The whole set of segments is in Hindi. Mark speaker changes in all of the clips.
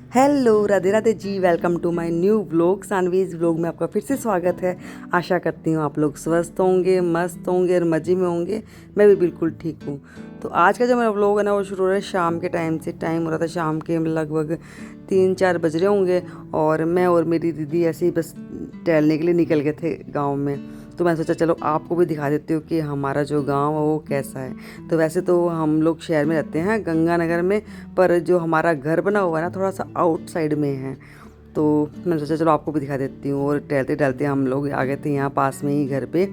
Speaker 1: Hello Radhe Radhe ji, welcome to my new vlog. Saanvi's vlog में आपका फिर से स्वागत है। आशा करती हूँ आप लोग स्वस्थ होंगे, मस्त होंगे और मज़े में होंगे। मैं भी बिल्कुल ठीक हूँ। तो आज का जो मेरा व्लॉग है ना, वो शुरू हो रहा है शाम के टाइम से। टाइम हो रहा था शाम के लगभग 3-4 बज रहे होंगे, और मैं और मेरी दीदी ऐसे ही बस टहलने के लिए निकल गए थे गाँव में। तो मैंने सोचा चलो आपको भी दिखा देती हूँ कि हमारा जो गांव है वो कैसा है। तो वैसे तो हम लोग शहर में रहते हैं, गंगानगर में, पर जो हमारा घर बना हुआ है ना, थोड़ा सा आउटसाइड में है। तो मैंने सोचा चलो आपको भी दिखा देती हूँ। और टहलते टहलते हम लोग आ गए थे यहाँ पास में ही घर पे,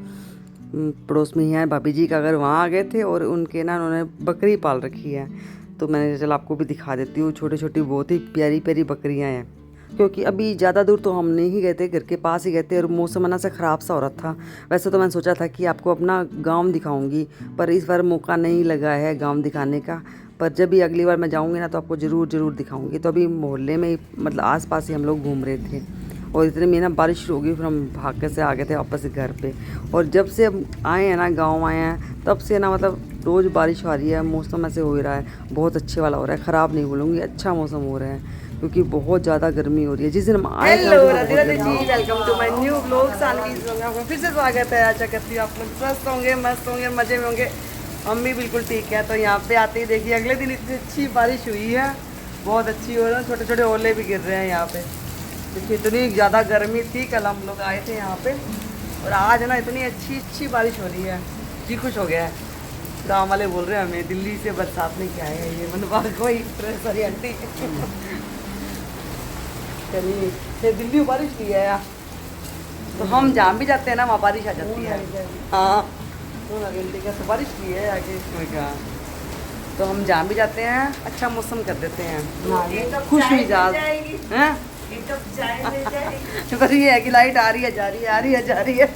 Speaker 1: पड़ोस में ही है भाभी जी का घर, वहाँ आ गए थे। और उनके ना उन्होंने बकरी पाल रखी है, तो मैंने सोचा चलो आपको भी दिखा देती हूँ। छोटी छोटी बहुत ही प्यारी प्यारी बकरियाँ हैं। क्योंकि अभी ज़्यादा दूर तो हम नहीं गए थे, घर के पास ही गए थे, और मौसम ना से ख़राब सा हो रहा था। वैसे तो मैंने सोचा था कि आपको अपना गांव दिखाऊंगी, पर इस बार मौका नहीं लगा है गांव दिखाने का। पर जब भी अगली बार मैं जाऊंगी ना, तो आपको ज़रूर ज़रूर दिखाऊंगी। तो अभी मोहल्ले में ही, मतलब आसपास ही हम लोग घूम रहे थे, और इतने में ना बारिश शुरू हो गई। फिर हम भाग के से आ गए थे वापस घर पे। और जब से हम आए हैं ना, गाँव आए हैं, तब से ना मतलब रोज़ बारिश आ रही है। मौसम ऐसे हो ही रहा है, बहुत अच्छे वाला हो रहा है, ख़राब नहीं बोलूँगी, अच्छा मौसम हो रहा है। क्योंकि बहुत ज़्यादा गर्मी हो रही है। जिस दिन हम आए थे,
Speaker 2: हेलो
Speaker 1: उस दिन
Speaker 2: राधे
Speaker 1: बहुत
Speaker 2: राधे
Speaker 1: गर्मी
Speaker 2: जी,
Speaker 1: थी।
Speaker 2: Welcome to my new blog. Saanvi's blog में आपका फिर से स्वागत है। आशा करती हूँ आप लोग स्वस्थ होंगे, मस्त होंगे, मज़े में होंगे। हम भी बिल्कुल ठीक है। तो यहाँ पे आते ही देखिए, अगले दिन इतनी अच्छी बारिश हुई है, बहुत अच्छी हो रही है। छोटे छोटे ओले भी गिर रहे हैं यहाँ पे। देखिए इतनी ज़्यादा गर्मी थी, कल हम लोग आए थे यहाँ पे, और आज ना इतनी अच्छी अच्छी बारिश हो रही है। जी खुश हो गया है। गाँव वाले बोल रहे हैं हमें दिल्ली से बरसात नहीं क्या है, ये मनवा कोई सॉरी आंटी चलिए, फिर दिल्ली में बारिश की है। तो हम जहाँ भी जाते हैं ना, वहाँ बारिश आ जाती है। हाँ, तो बारिश की है आगे इसमें क्या। तो हम जहाँ भी जाते हैं अच्छा मौसम कर देते हैं, खुश मिजाज हैं। पर ये है कि लाइट आ रही है, जा रही है, आ रही है, जा रही है।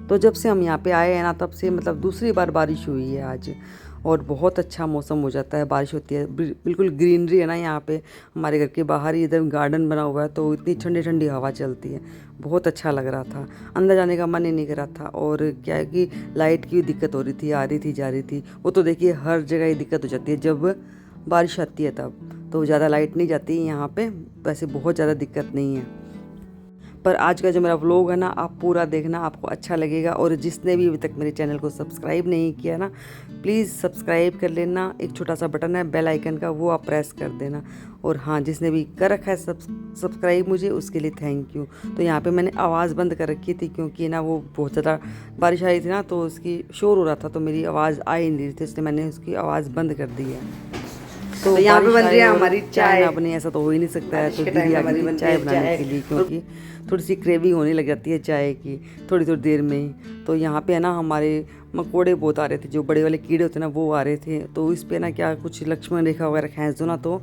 Speaker 2: तो जब से हम यहाँ पे आए हैं ना, तब से मतलब दूसरी बार बारिश हुई है आज। और बहुत अच्छा मौसम हो जाता है, बारिश होती है, बिल्कुल ग्रीनरी है ना यहाँ पे। हमारे घर के बाहर ही इधर गार्डन बना हुआ है, तो इतनी ठंडी ठंडी हवा चलती है, बहुत अच्छा लग रहा था। अंदर जाने का मन ही नहीं कर रहा था। और क्या है कि लाइट की दिक्कत हो रही थी, आ रही थी, जा रही थी। वो तो देखिए हर जगह ही दिक्कत हो जाती है जब बारिश आती है तब। तो ज़्यादा लाइट नहीं जाती यहाँ पे, वैसे बहुत ज़्यादा दिक्कत नहीं है। पर आज का जो मेरा व्लॉग है ना, आप पूरा देखना, आपको अच्छा लगेगा। और जिसने भी अभी तक मेरे चैनल को सब्सक्राइब नहीं किया ना, प्लीज़ सब्सक्राइब कर लेना। एक छोटा सा बटन है बेल आइकन का, वो आप प्रेस कर देना। और हाँ, जिसने भी कर रखा है सब्सक्राइब मुझे, उसके लिए थैंक यू। तो यहाँ पे मैंने आवाज़ बंद कर रखी थी, क्योंकि ना वो बहुत ज़्यादा बारिश आई थी ना, तो उसकी शोर हो रहा था, तो मेरी आवाज़ आ ही नहीं रही थी, इसलिए मैंने उसकी आवाज़ बंद कर दी है। तो यहाँ पे बन रही है हमारी चाय। अपने ऐसा तो हो ही नहीं सकता है, तो दीदी आ गई थी चाय बनाने के लिए, क्योंकि थोड़ी सी क्रेविंग होने लग जाती है चाय की थोड़ी थोड़ी देर में ही। तो यहाँ पे है ना, हमारे मकोड़े बहुत आ रहे थे, जो बड़े वाले कीड़े होते हैं ना, वो आ रहे थे। तो इस पे ना क्या कुछ लक्ष्मण रेखा वगैरह खींच दो ना, तो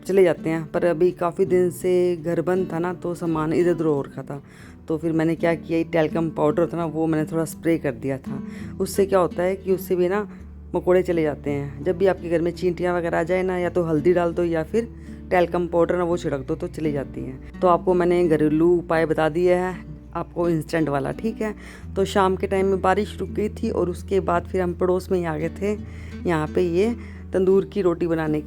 Speaker 2: चले जाते हैं। पर अभी काफ़ी दिन से घर बंद था ना, तो सामान इधर उधर हो रखा था। तो फिर मैंने क्या किया, टैल्कम पाउडर था ना, वो मैंने थोड़ा स्प्रे कर दिया था। उससे क्या होता है कि उससे भी ना मकोड़े चले जाते हैं। जब भी आपके घर में चींटियाँ वगैरह आ जाए ना, या तो हल्दी डाल दो या फिर टैल्कम पाउडर ना वो छिड़क दो, तो चली जाती हैं। तो आपको मैंने घरेलू उपाय बता दिया है, आपको इंस्टेंट वाला, ठीक है। तो शाम के टाइम में बारिश रुक गई थी, और उसके बाद फिर हम पड़ोस में ही आ गए थे यहाँ पे ये तंदूर की रोटी बनवाने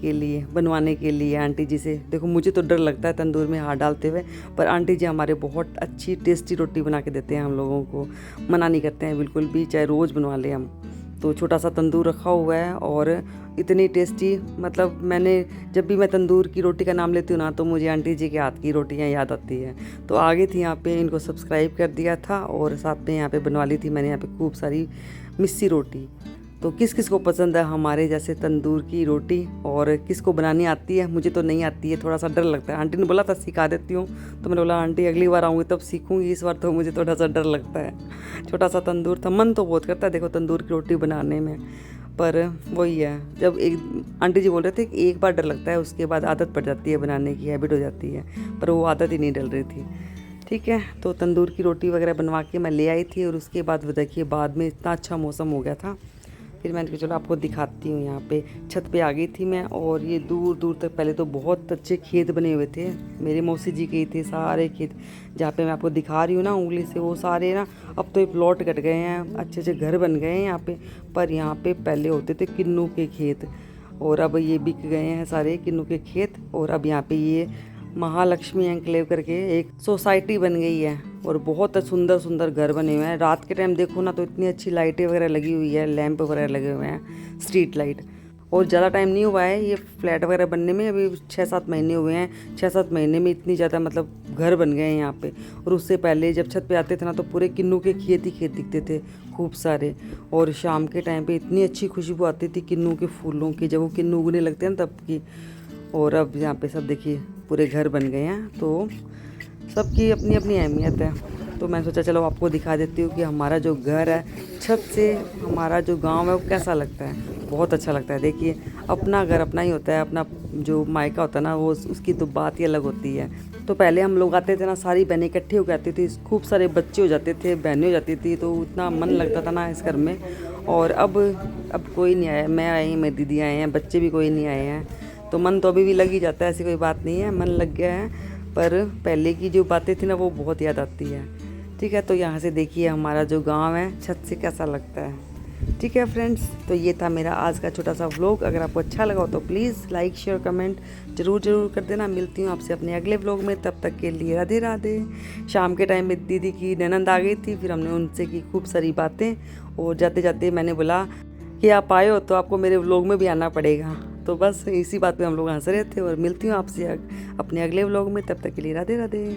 Speaker 2: के लिए आंटी जी से। देखो मुझे तो डर लगता है तंदूर में हाथ डालते हुए, पर आंटी जी हमारे बहुत अच्छी टेस्टी रोटी बना के देते हैं हम लोगों को, मना नहीं करते हैं बिल्कुल भी, चाहे रोज़ बनवा लें हम। तो छोटा सा तंदूर रखा हुआ है, और इतनी टेस्टी, मतलब मैंने जब भी मैं तंदूर की रोटी का नाम लेती हूँ ना, तो मुझे आंटी जी के हाथ की रोटियाँ याद आती हैं। तो आगे थी यहाँ पे, इनको सब्सक्राइब कर दिया था, और साथ में यहाँ पे बनवा ली थी मैंने यहाँ पे खूब सारी मिस्सी रोटी। तो किस किस को पसंद है हमारे जैसे तंदूर की रोटी, और किसको बनानी आती है। मुझे तो नहीं आती है, थोड़ा सा डर लगता है। आंटी ने बोला था सिखा देती हूँ, तो मैंने बोला आंटी अगली बार आऊँगी तब सीखूँगी, इस बार तो मुझे थोड़ा सा डर लगता है। छोटा सा तंदूर था, मन तो बहुत करता है देखो तंदूर की रोटी बनाने में, पर वही है, जब एक आंटी जी बोल रहे थे कि एक बार डर लगता है, उसके बाद आदत पड़ जाती है, बनाने की हैबिट हो जाती है, पर वो आदत ही नहीं डल रही थी। ठीक है, तो तंदूर की रोटी वगैरह बनवा के मैं ले आई थी, और उसके बाद वो देखिए बाद में इतना अच्छा मौसम हो गया था। फिर मैंने कहा चलो आपको दिखाती हूँ। यहाँ पे छत पे आ गई थी मैं, और ये दूर दूर तक पहले तो बहुत अच्छे खेत बने हुए थे, मेरे मौसी जी के थे सारे खेत। जहाँ पे मैं आपको दिखा रही हूँ ना उंगली से, वो सारे ना अब तो ये प्लॉट कट गए हैं, अच्छे अच्छे घर बन गए हैं यहाँ पे। पर यहाँ पे पहले होते थे किन्नू के खेत, और अब ये बिक गए हैं सारे किन्नू के खेत। और अब यहाँ पे ये महालक्ष्मी एंक्लेव करके एक सोसाइटी बन गई है और बहुत सुंदर सुंदर घर बने हुए हैं। रात के टाइम देखो ना तो इतनी अच्छी लाइटें वगैरह लगी हुई है, लैंप वगैरह लगे हुए हैं, स्ट्रीट लाइट। और ज़्यादा टाइम नहीं हुआ है ये फ्लैट वगैरह बनने में, अभी 6-7 महीने हुए हैं। 6-7 महीने में इतनी ज़्यादा मतलब घर बन गए हैं यहाँ पे। और उससे पहले जब छत पे आते थे ना तो पूरे किन्नू के खेत ही खेत दिखते थे खूब सारे। और शाम के टाइम पे इतनी अच्छी खुशबू आती थी किन्नू के फूलों की, जब वो किन्नू उगने लगते हैं ना तब की। और अब यहाँ पे सब देखिए पूरे घर बन गए हैं, तो सबकी अपनी अपनी अहमियत है। तो मैंने सोचा चलो आपको दिखा देती हूँ कि हमारा जो घर है छत से हमारा जो गांव है वो कैसा लगता है। बहुत अच्छा लगता है। देखिए अपना घर अपना ही होता है, अपना जो मायका होता है ना वो उसकी तो बात ही अलग होती है। तो पहले हम लोग आते थे ना, सारी बहनें इकट्ठी हो आती थी, खूब सारे बच्चे हो जाते थे, बहनें हो जाती थी, तो इतना मन लगता था ना इस घर में। और अब कोई नहीं आया, मैं आई, मेरी दीदी आए हैं, बच्चे भी कोई नहीं आए हैं, तो मन तो अभी भी लग ही जाता है, ऐसी कोई बात नहीं है, मन लग गया है। पर पहले की जो बातें थी ना वो बहुत याद आती है। ठीक है, तो यहाँ से देखिए हमारा जो गांव है छत से कैसा लगता है। ठीक है फ्रेंड्स, तो ये था मेरा आज का छोटा सा व्लॉग। अगर आपको अच्छा लगा हो तो प्लीज़ लाइक शेयर कमेंट ज़रूर कर देना। मिलती हूँ आपसे अपने अगले व्लॉग में, तब तक के लिए राधे राधे। शाम के टाइम में दीदी की ननंद आ गई थी, फिर हमने उनसे की खूब सारी बातें। और जाते जाते मैंने बोला कि आप आए हो तो आपको मेरे व्लॉग में भी आना पड़ेगा। तो बस इसी बात पे हम लोग हंस रहे थे। और मिलती हूँ आपसे अपने अगले व्लॉग में, तब तक के लिए राधे राधे।